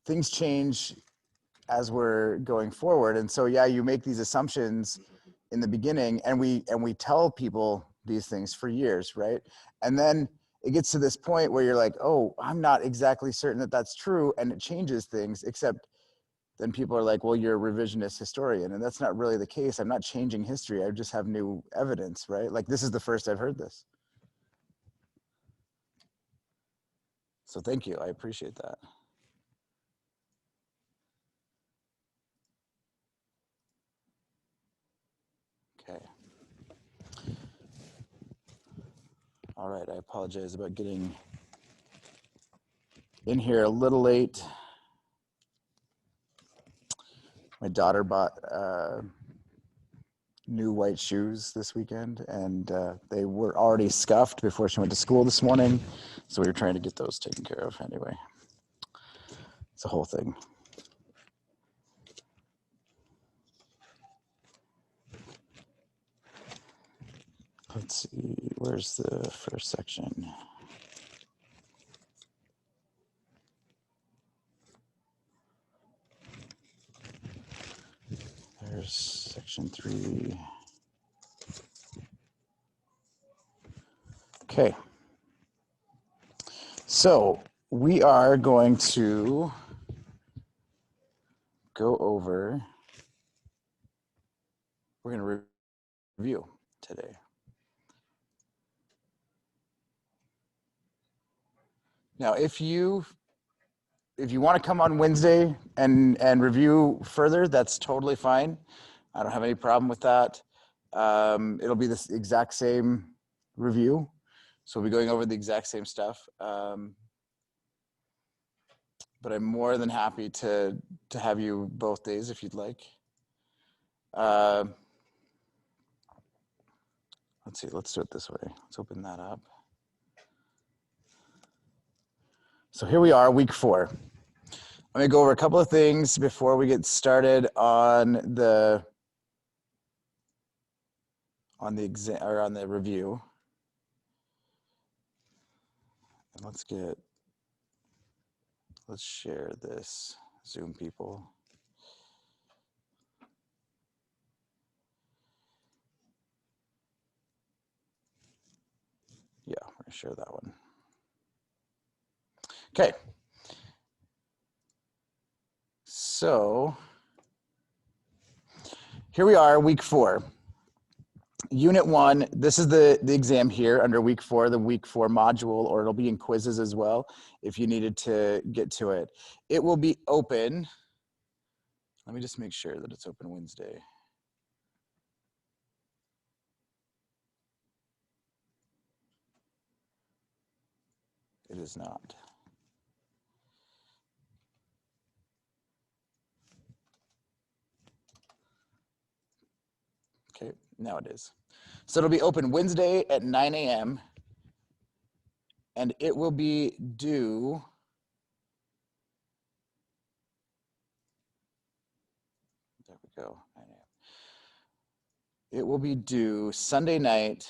things change as we're going forward. And so, yeah, you make these assumptions in the beginning, and we tell people these things for years, right? And then it gets to this point where you're like, oh, I'm not exactly certain that that's true, and it changes things, except then people are like, well, you're a revisionist historian, and that's not really the case. I'm not changing history. I just have new evidence, right? Like, this is the first I've heard this. So thank you. I appreciate that. Okay. All right, I apologize about getting in here a little late. My daughter bought new white shoes this weekend, and they were already scuffed before she went to school this morning. So we were trying to get those taken care of anyway. It's a whole thing. Let's see, where's the first section? There's section 3. Okay. So we are going to go over, we're going to review today. Now, if you want to come on Wednesday and review further, that's totally fine. I don't have any problem with that. It'll be this exact same review. So we'll be going over the exact same stuff. But I'm more than happy to have you both days if you'd like. Let's see, let's do it this way. Let's open that up. So here we are, week 4. Let me go over a couple of things before we get started on the exam or on the review. And let's share this Zoom, people. Yeah, we're gonna share that one. Okay. So here we are, week 4. Unit 1, this is the exam here under week 4, the week 4 module, or it'll be in quizzes as well if you needed to get to it. It will be open. Let me just make sure that it's open Wednesday. It is not. Okay, now it is. So it'll be open Wednesday at 9 a.m. and it will be due there we go. 9 a.m. It will be due Sunday night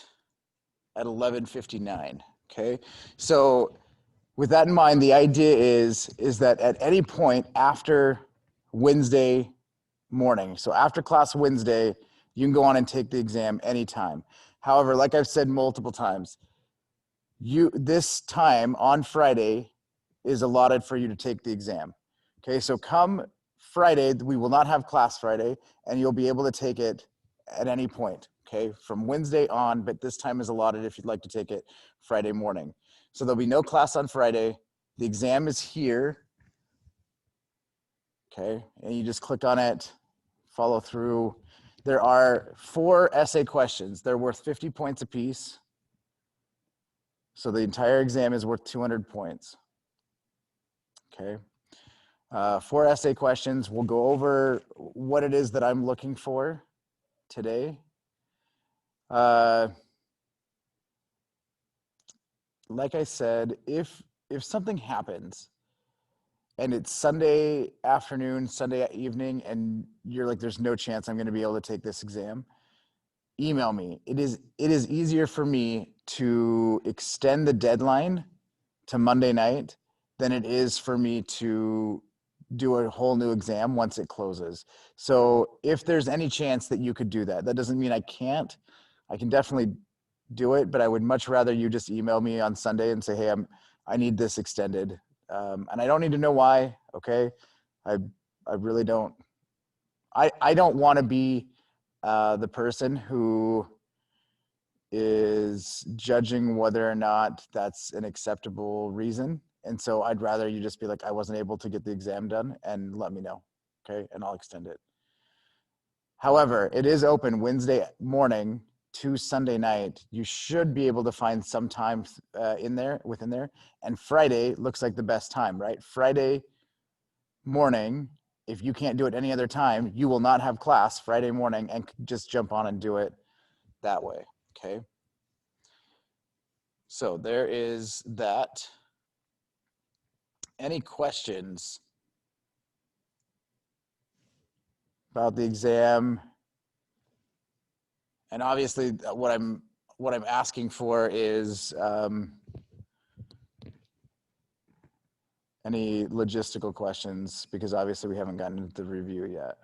at 11:59. Okay, so with that in mind, the idea is that at any point after Wednesday morning, so after class Wednesday, you can go on and take the exam anytime. However, like I've said multiple times, this time on Friday is allotted for you to take the exam. Okay, so come Friday, we will not have class Friday, and you'll be able to take it at any point, okay, from Wednesday on, but this time is allotted if you'd like to take it Friday morning. So there'll be no class on Friday. The exam is here, okay, and you just click on it, follow through. There are 4 essay questions. They're worth 50 points apiece. So the entire exam is worth 200 points. Okay. 4 essay questions. We'll go over what it is that I'm looking for today. Like I said, if something happens and it's Sunday afternoon, Sunday evening, and you're like, there's no chance I'm going to be able to take this exam, email me. It is easier for me to extend the deadline to Monday night than it is for me to do a whole new exam once it closes. So if there's any chance that you could do that, that doesn't mean I can't. I can definitely do it, but I would much rather you just email me on Sunday and say, hey, I need this extended. And I don't need to know why. Okay. I really don't. I don't want to be the person who is judging whether or not that's an acceptable reason. And so I'd rather you just be like, I wasn't able to get the exam done, and let me know. Okay. And I'll extend it. However, it is open Wednesday morning to Sunday night. You should be able to find some time within there. And Friday looks like the best time, right? Friday morning, if you can't do it any other time, you will not have class Friday morning and just jump on and do it that way. Okay. So there is that. Any questions about the exam? And obviously what I'm asking for is any logistical questions, because obviously we haven't gotten into the review yet.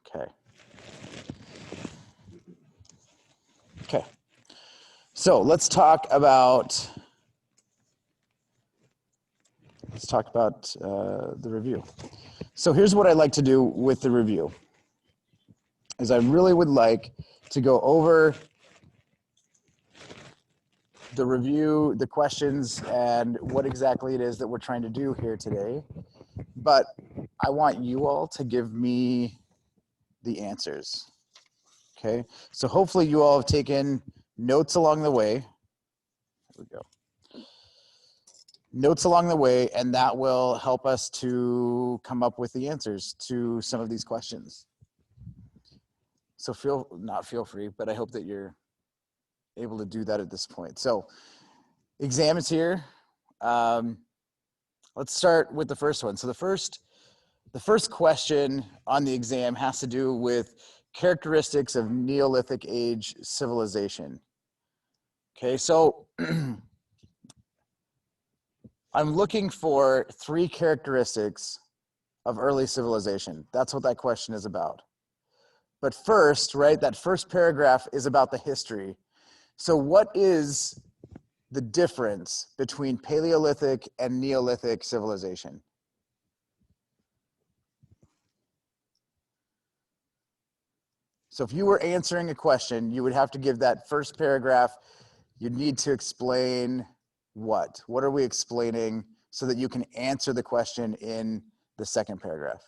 Okay. Okay. So let's talk about the review. So here's what I like to do with the review is I really would like to go over the review, the questions, and what exactly it is that we're trying to do here today. But I want you all to give me the answers. Okay, so hopefully you all have taken notes along the way. Here we go. Notes along the way, and that will help us to come up with the answers to some of these questions. So feel free, but I hope that you're able to do that at this point. So exam is here. Let's start with the first one. So the first question on the exam has to do with characteristics of Neolithic Age civilization. Okay, so I'm looking for 3 characteristics of early civilization. That's what that question is about. But first, right, that first paragraph is about the history. So what is the difference between Paleolithic and Neolithic civilization? So if you were answering a question, you would have to give that first paragraph. You'd need to explain what? What are we explaining so that you can answer the question in the second paragraph?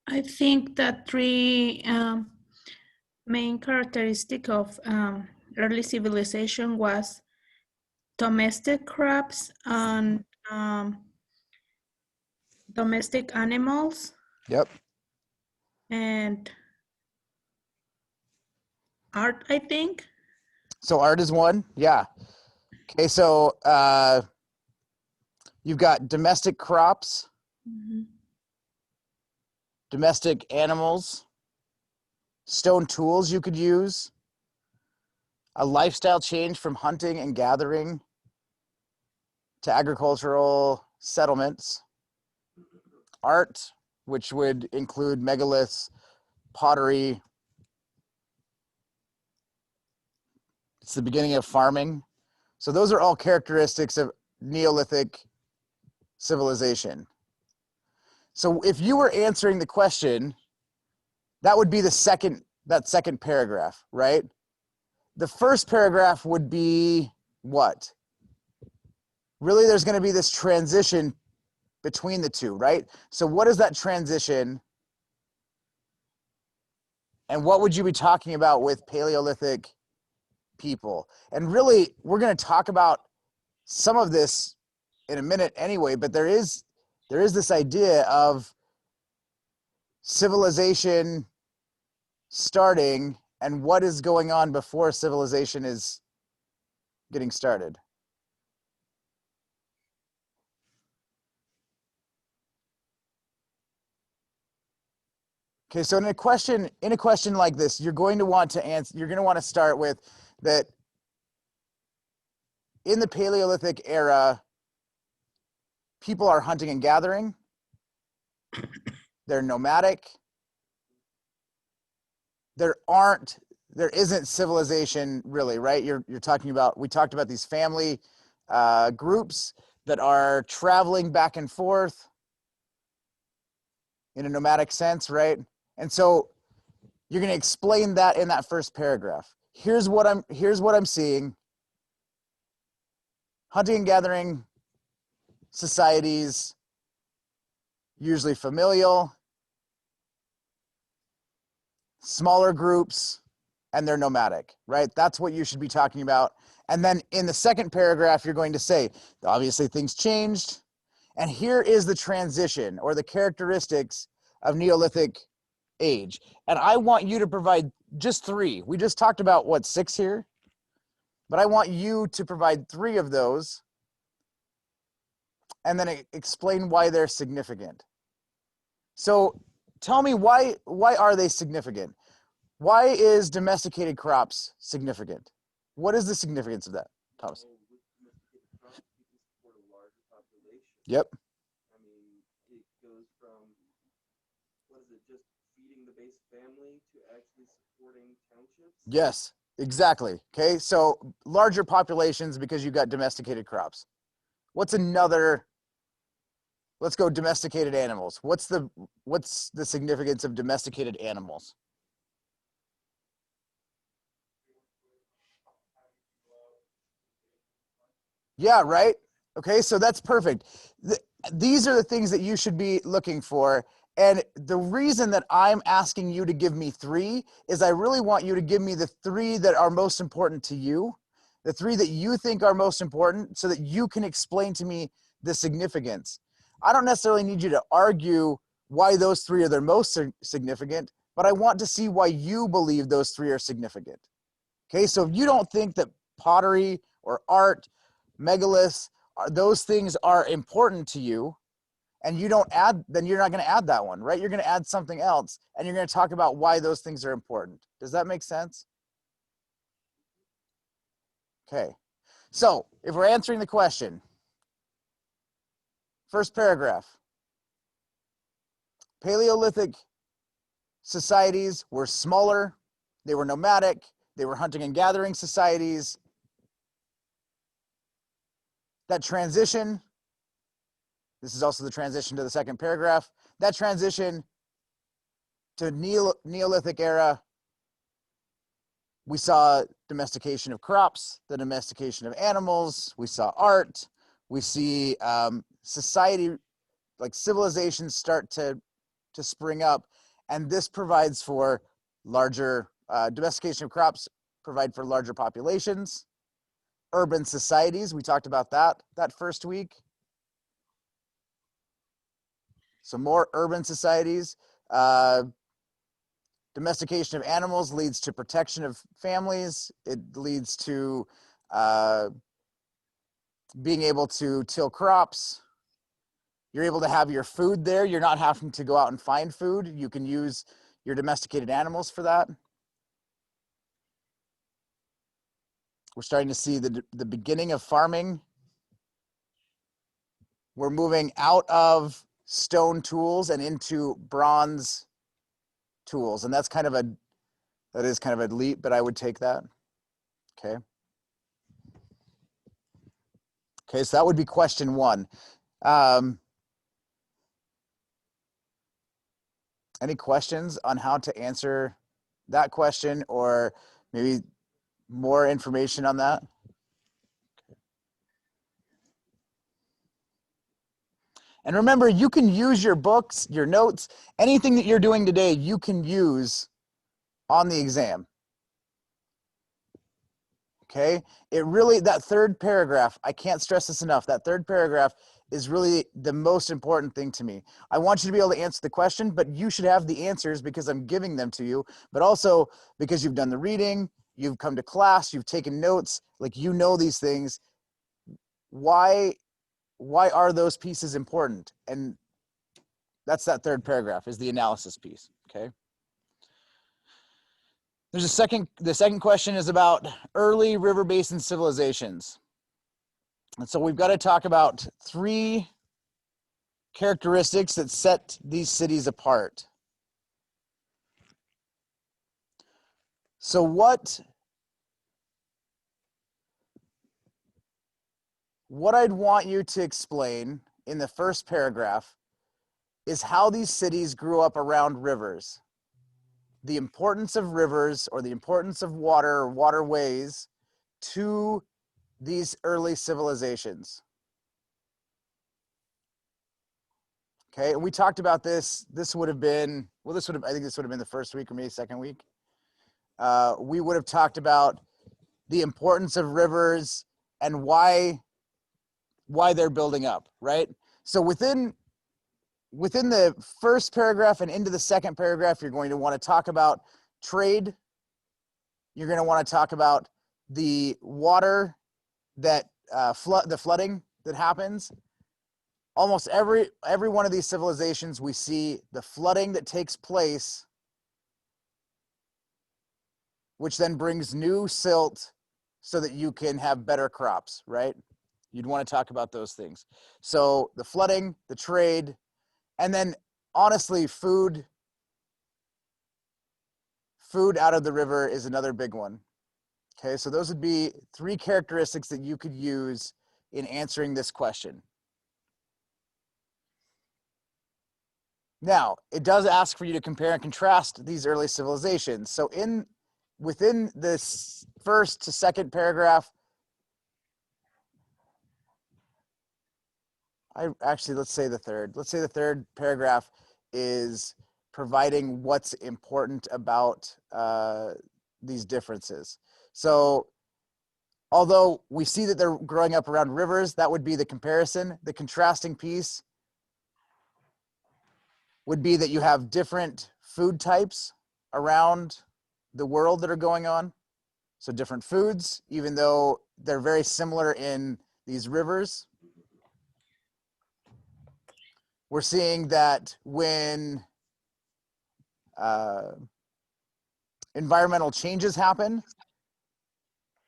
I think that 3 main characteristic of early civilization was domestic crops and domestic animals. Yep. And art, I think. So art is one, yeah. Okay, so you've got domestic crops, domestic animals, stone tools you could use, a lifestyle change from hunting and gathering to agricultural settlements, art, which would include megaliths, pottery. It's the beginning of farming. So those are all characteristics of Neolithic civilization. So if you were answering the question, that would be that second paragraph, right? The first paragraph would be what? Really, there's going to be this transition between the two, right? So what is that transition? And what would you be talking about with Paleolithic people? And really, we're going to talk about some of this in a minute anyway, but there is there is this idea of civilization starting and what is going on before civilization is getting started. Okay, so in a question like this, you're going to want to answer, you're going to want to start with that in the Paleolithic era, people are hunting and gathering. They're nomadic. There isn't civilization really, right? You're talking about, we talked about these family groups that are traveling back and forth in a nomadic sense, right? And so you're going to explain that in that first paragraph. Here's what I'm seeing. Hunting and gathering societies, usually familial, smaller groups, and they're nomadic, right? That's what you should be talking about. And then in the second paragraph, you're going to say, obviously things changed, and here is the transition or the characteristics of Neolithic age. And I want you to provide just 3. We just talked about, what, 6 here? But I want you to provide 3 of those and then explain why they're significant. So tell me, why are they significant? Why is domesticated crops significant? What is the significance of that, Thomas? Well, with domesticated crops, you can support a larger population. Yep. I mean, it goes from, what is it, just feeding the base family to actually supporting townships? Yes, exactly. Okay, so larger populations because you got domesticated crops. What's another? Let's go domesticated animals. What's the significance of domesticated animals? Yeah, right. Okay, so that's perfect. These are the things that you should be looking for. And the reason that I'm asking you to give me 3 is I really want you to give me the 3 that are most important to you, the 3 that you think are most important, so that you can explain to me the significance. I don't necessarily need you to argue why those 3 are the most significant, but I want to see why you believe those 3 are significant. Okay, so if you don't think that pottery or art, megaliths, those things are important to you, and you don't add, then you're not going to add that one, right? You're going to add something else, and you're going to talk about why those things are important. Does that make sense? Okay, so if we're answering the question, first paragraph, Paleolithic societies were smaller, they were nomadic, they were hunting and gathering societies. That transition, this is also the transition to the second paragraph, that transition to Neolithic era, we saw domestication of crops, the domestication of animals, we saw art, we see society, like civilizations start to spring up, and this provides for larger, domestication of crops provide for larger populations. Urban societies, we talked about that first week. So more urban societies. Domestication of animals leads to protection of families. It leads to being able to till crops. You're able to have your food there. You're not having to go out and find food. You can use your domesticated animals for that. We're starting to see the beginning of farming. We're moving out of stone tools and into bronze tools. And that's kind of that is kind of a leap, but I would take that. Okay. Okay, so that would be question 1. Any questions on how to answer that question, or maybe more information on that? And remember, you can use your books, your notes, anything that you're doing today, you can use on the exam. Okay, it really, that third paragraph, I can't stress this enough, that third paragraph is really the most important thing to me. I want you to be able to answer the question, but you should have the answers because I'm giving them to you, but also because you've done the reading, you've come to class, you've taken notes, like you know these things. Why are those pieces important? And that's that third paragraph, is the analysis piece, okay? There's the second question is about early river basin civilizations. And so we've got to talk about 3 characteristics that set these cities apart. So what I'd want you to explain in the first paragraph is how these cities grew up around rivers. The importance of rivers, or the importance of water or waterways to these early civilizations. Okay, and we talked about this. This would have been, I think this would have been the first week or maybe second week. We would have talked about the importance of rivers and why they're building up, right? So within the first paragraph and into the second paragraph, you're going to want to talk about trade. You're going to want to talk about the water that the flooding that happens. Almost every one of these civilizations, we see the flooding that takes place, which then brings new silt so that you can have better crops, right? You'd want to talk about those things. So the flooding, the trade, and then honestly, food out of the river is another big one. Okay, so those would be 3 characteristics that you could use in answering this question. Now, it does ask for you to compare and contrast these early civilizations. So within this first to second paragraph, let's say the third paragraph is providing what's important about these differences. So although we see that they're growing up around rivers, that would be the comparison. The contrasting piece would be that you have different food types around the world that are going on. So different foods, even though they're very similar in these rivers. We're seeing that when environmental changes happen,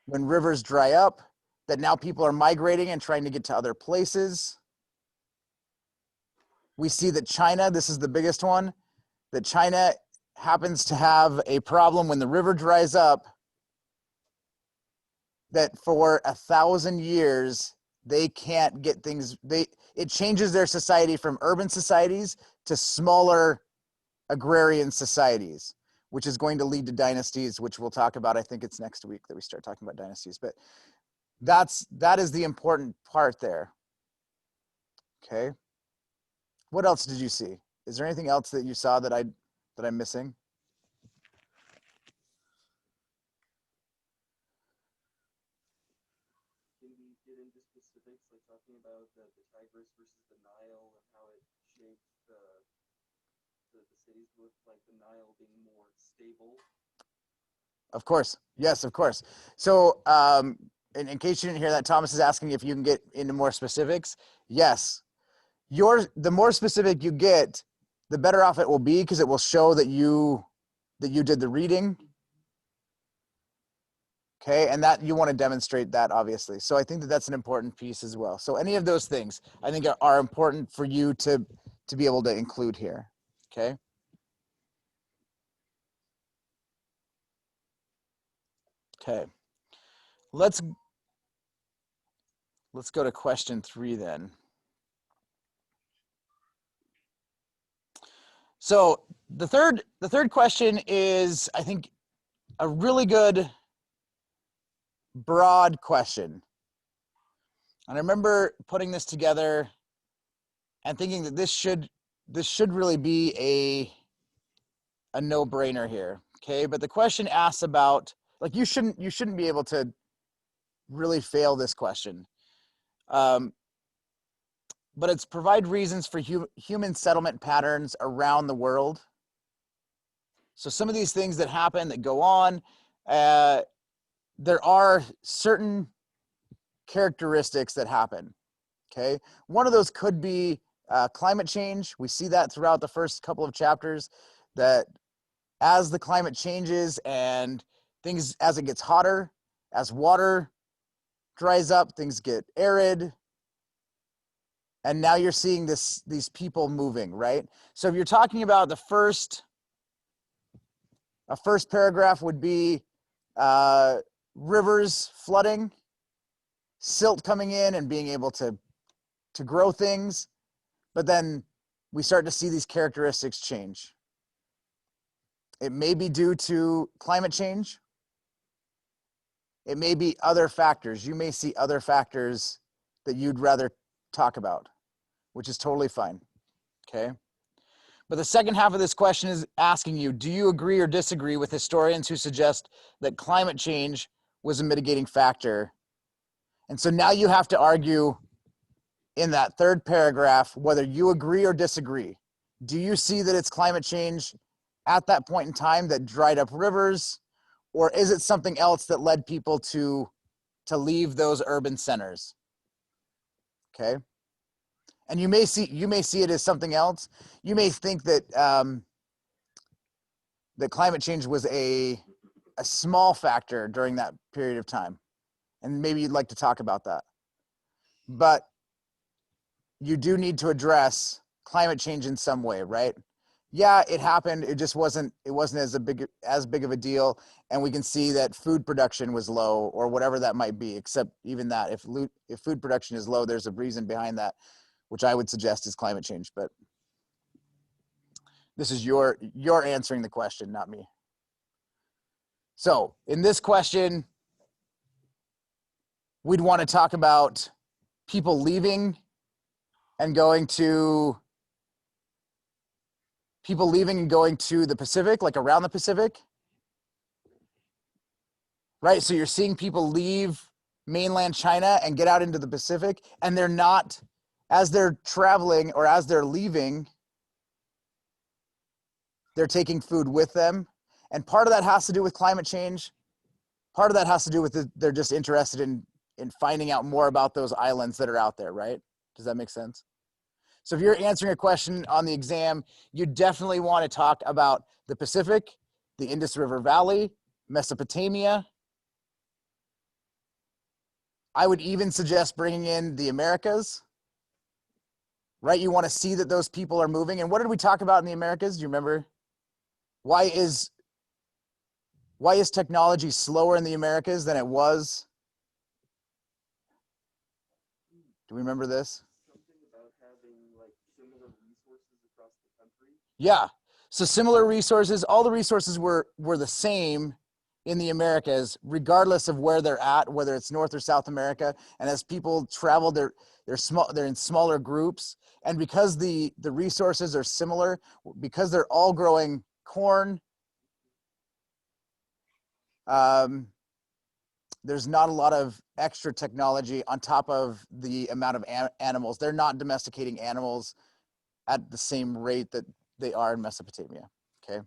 when rivers dry up, that now people are migrating and trying to get to other places. We see that China, this is the biggest one, that China happens to have a problem when the river dries up, that for 1,000 years, they can't get things, it changes their society from urban societies to smaller agrarian societies, which is going to lead to dynasties, which we'll talk about. I think it's next week that we start talking about dynasties, but that is the important part there. Okay. What else did you see? Is there anything else that you saw that I'm missing? Can we get into specifics, like talking about the Tigris versus the Nile and how it shaped the cities, with like the Nile being more stable? Of course. Yes, of course. So in case you didn't hear that, Thomas is asking if you can get into more specifics. Yes. The more specific you get, the better off it will be, because it will show that you did the reading. Okay, and that you want to demonstrate that, obviously. So I think that that's an important piece as well. So any of those things I think are important for you to be able to include here. Okay. Okay. Let's go to question 3 then. So the third question is, I think, a really good broad question. And I remember putting this together and thinking that this should really be a no-brainer here. Okay, but the question asks about, like, you shouldn't be able to really fail this question. but it's provide reasons for human settlement patterns around the world. So some of these things that happen, that go on, there are certain characteristics that happen, okay? One of those could be climate change. We see that throughout the first couple of chapters, that as the climate changes and things, as it gets hotter, as water dries up, things get arid, and now you're seeing these people moving, right? So if you're talking about a first paragraph would be rivers flooding, silt coming in and being able to grow things, but then we start to see these characteristics change. It may be due to climate change. It may be other factors. You may see other factors that you'd rather talk about, which is totally fine, okay? But the second half of this question is asking you, do you agree or disagree with historians who suggest that climate change was a mitigating factor? And so now you have to argue in that third paragraph whether you agree or disagree. Do you see that it's climate change at that point in time that dried up rivers, or is it something else that led people to leave those urban centers? Okay. And you may see it as something else. You may think that that climate change was a small factor during that period of time, and maybe you'd like to talk about that. But you do need to address climate change in some way, right? Yeah, it happened. It just wasn't as big of a deal, and we can see that food production was low or whatever that might be. Except even that, if food production is low, there's a reason behind that, which I would suggest is climate change. But this is your answering the question, not me. So in this question, we'd want to talk about people leaving and going to the Pacific, like around the Pacific, right? So you're seeing people leave mainland China and get out into the Pacific, and they're not, as they're traveling or as they're leaving, they're taking food with them. And part of that has to do with climate change. Part of that has to do with they're just interested in finding out more about those islands that are out there, right? Does that make sense? So if you're answering a question on the exam, you definitely want to talk about the Pacific, the Indus River Valley, Mesopotamia. I would even suggest bringing in the Americas, right? You want to see that those people are moving. And what did we talk about in the Americas? Do you remember? Why is technology slower in the Americas than it was? Do we remember this? Something about having like similar resources across the country. Yeah. So similar resources, all the resources were the same in the Americas, regardless of where they're at, whether it's North or South America. And as people travel, they're in smaller groups. And because the resources are similar, because they're all growing corn, there's not a lot of extra technology on top of the amount of animals. They're not domesticating animals at the same rate that they are in Mesopotamia, okay?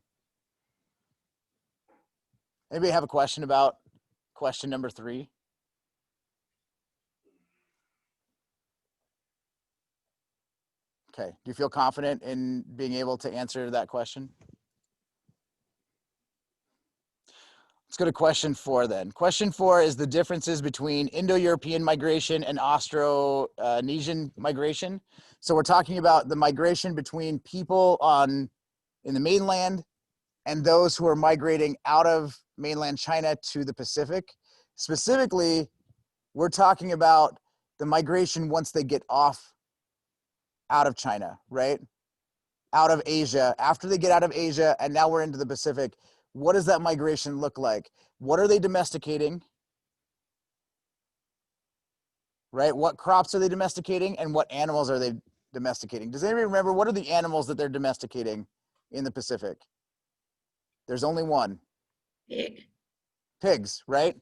Anybody have a question about question number 3? Okay, do you feel confident in being able to answer that question? Let's go to question 4 then. Question 4 is the differences between Indo-European migration and Austronesian migration. So we're talking about the migration between people in the mainland and those who are migrating out of mainland China to the Pacific. Specifically, we're talking about the migration once they get out of China, right? Out of Asia, after they get out of Asia, and now we're into the Pacific. What does that migration look like? What are they domesticating? Right? What crops are they domesticating, and what animals are they domesticating? Does anybody remember what are the animals that they're domesticating in the Pacific? There's only one. Pig. Pigs, right?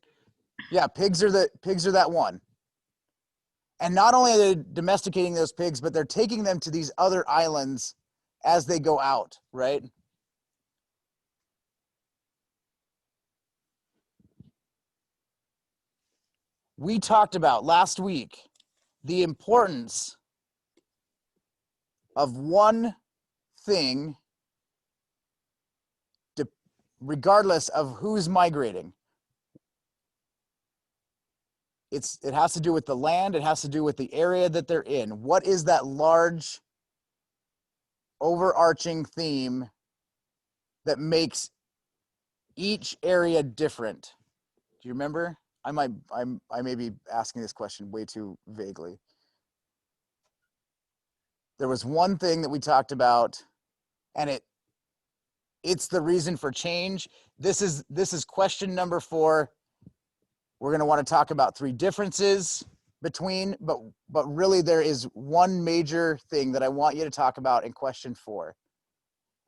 Yeah, pigs are that one. And not only are they domesticating those pigs, but they're taking them to these other islands as they go out, right? We talked about last week the importance of one thing, regardless of who's migrating. It has to do with the land. It has to do with the area that they're in. What is that large overarching theme that makes each area different? Do you remember? I may be asking this question way too vaguely. There was one thing that we talked about, and it's the reason for change. This is question number 4. We're going to want to talk about 3 differences between, but really there is one major thing that I want you to talk about in question 4,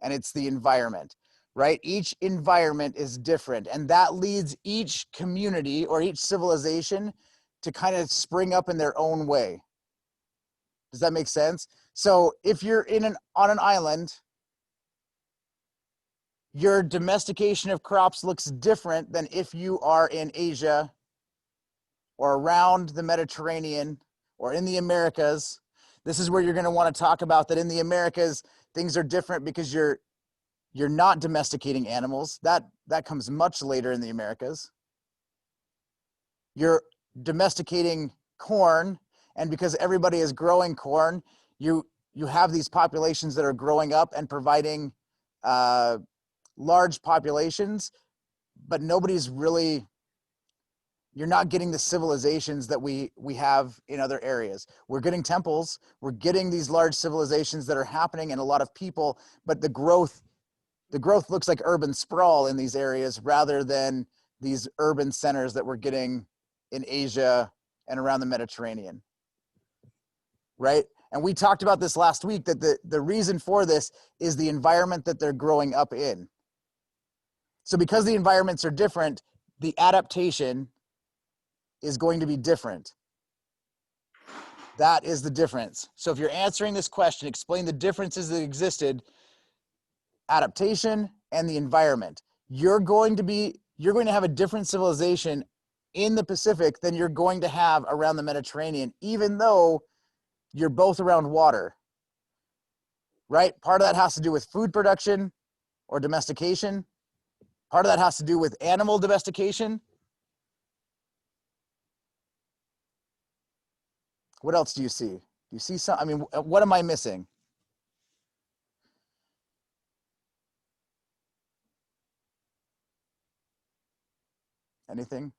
and it's the environment, right? Each environment is different, and that leads each community or each civilization to kind of spring up in their own way. Does that make sense? So if you're on an island, your domestication of crops looks different than if you are in Asia or around the Mediterranean or in the Americas. This is where you're going to want to talk about that in the Americas, things are different because you're not domesticating animals. That comes much later in the Americas. You're domesticating corn, and because everybody is growing corn, you have these populations that are growing up and providing large populations, but nobody's really, you're not getting the civilizations that we have in other areas. We're getting temples, we're getting these large civilizations that are happening and a lot of people, but the growth looks like urban sprawl in these areas rather than these urban centers that we're getting in Asia and around the Mediterranean, right? And we talked about this last week, that the reason for this is the environment that they're growing up in. So because the environments are different, the adaptation is going to be different. That is the difference. So if you're answering this question, explain the differences that existed, adaptation and the environment. You're going to have a different civilization in the Pacific than you're going to have around the Mediterranean, even though you're both around water, right? Part of that has to do with food production or domestication. Part of that has to do with animal domestication. What else do you see? Do you see some? I mean, what am I missing? Anything?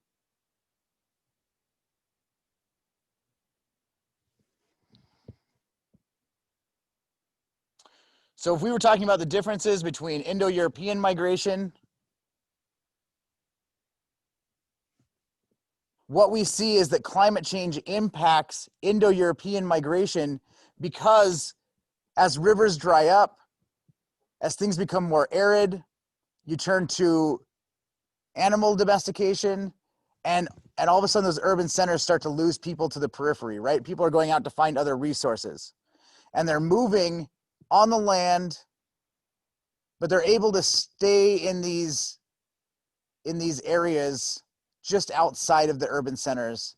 So if we were talking about the differences between Indo-European migration, what we see is that climate change impacts Indo-European migration because as rivers dry up, as things become more arid, you turn to animal domestication, and all of a sudden those urban centers start to lose people to the periphery, right? People are going out to find other resources, and they're moving on the land, but they're able to stay in these areas just outside of the urban centers.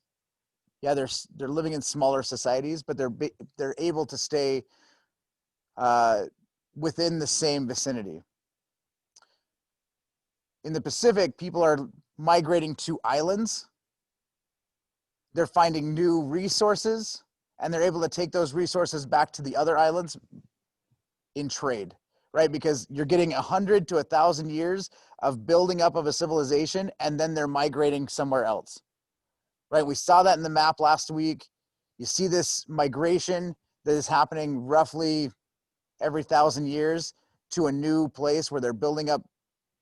Yeah, they're living in smaller societies, but they're able to stay within the same vicinity. In the Pacific, people are migrating to islands. They're finding new resources, and they're able to take those resources back to the other islands in trade, right? Because you're getting 100 to 1,000 years of building up of a civilization, and then they're migrating somewhere else, right? We saw that in the map last week. You see this migration that is happening roughly every 1,000 years to a new place where they're building up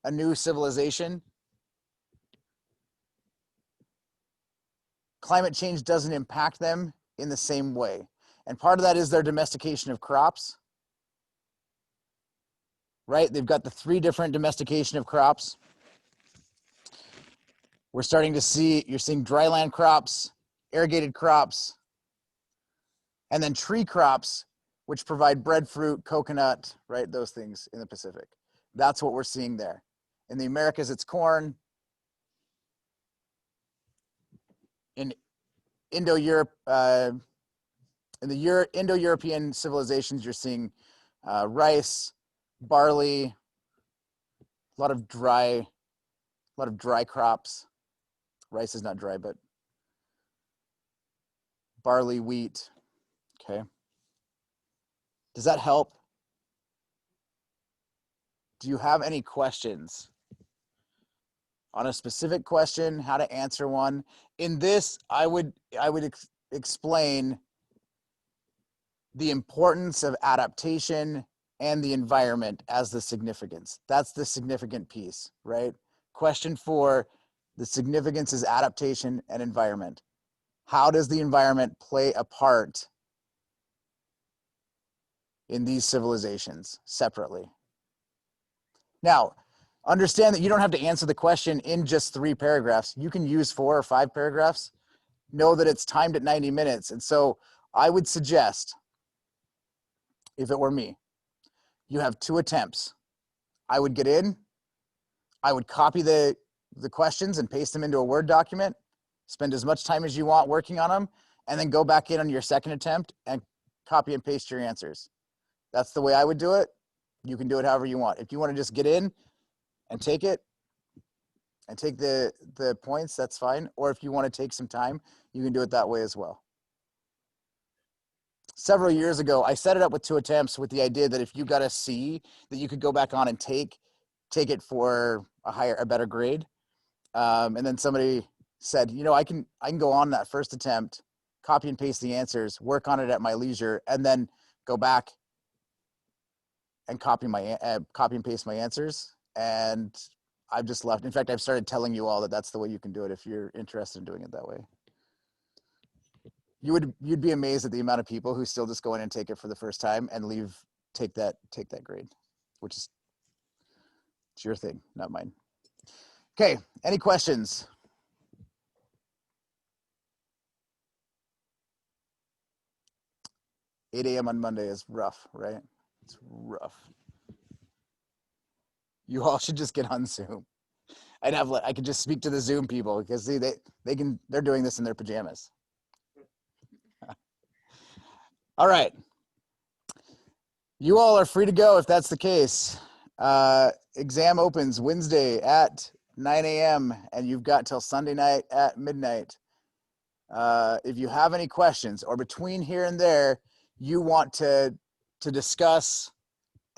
a new civilization. Climate change doesn't impact them in the same way. And part of that is their domestication of crops, right? They've got the 3 different domestication of crops. We're starting to see, you're seeing dryland crops, irrigated crops, And then tree crops, which provide breadfruit, coconut, right? Those things in the Pacific. That's what we're seeing there. In the Americas, it's corn. In Indo-Europe, in the Indo-European civilizations, you're seeing rice, barley, a lot of dry crops. Rice is not dry, but barley, wheat. Okay. Does that help? Do you have any questions on a specific question, how to answer one? In this, I would explain the importance of adaptation and the environment as the significance. That's the significant piece, right? Question 4, the significance is adaptation and environment. How does the environment play a part in these civilizations separately? Now, understand that you don't have to answer the question in just 3 paragraphs. You can use 4 or 5 paragraphs. Know that it's timed at 90 minutes. And so I would suggest, if it were me, you have 2 attempts. I would get in, I would copy the questions and paste them into a Word document, spend as much time as you want working on them, and then go back in on your second attempt and copy and paste your answers. That's the way I would do it. You can do it however you want. If you want to just get in and take it and take the points, that's fine. Or if you want to take some time, you can do it that way as well. Several years ago, I set it up with 2 attempts with the idea that if you got a C, that you could go back on and take it for a better grade. And then somebody said, you know, I can go on that first attempt, copy and paste the answers, work on it at my leisure, and then go back and copy and paste my answers. And I've just left. In fact, I've started telling you all that that's the way you can do it if you're interested in doing it that way. You'd be amazed at the amount of people who still just go in and take it for the first time and take that grade, which is, it's your thing, not mine. Okay, any questions? $8 a.m. on Monday is rough, right? It's rough. You all should just get on Zoom. I could just speak to the Zoom people because see, they're doing this in their pajamas. All right. You all are free to go if that's the case. Exam opens Wednesday at 9 a.m. and you've got till Sunday night at midnight. If you have any questions or between here and there, you want to discuss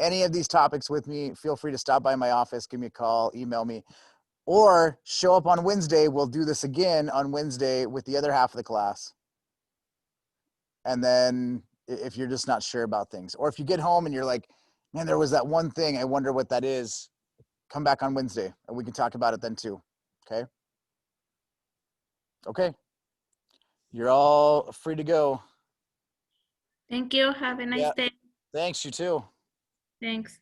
any of these topics with me, feel free to stop by my office, give me a call, email me, or show up on Wednesday. We'll do this again on Wednesday with the other half of the class. And then if you're just not sure about things, or if you get home and you're like, man, there was that one thing, I wonder what that is, come back on Wednesday and we can talk about it then too. Okay. Okay. You're all free to go. Thank you. Have a nice day. Thanks, you too. Thanks.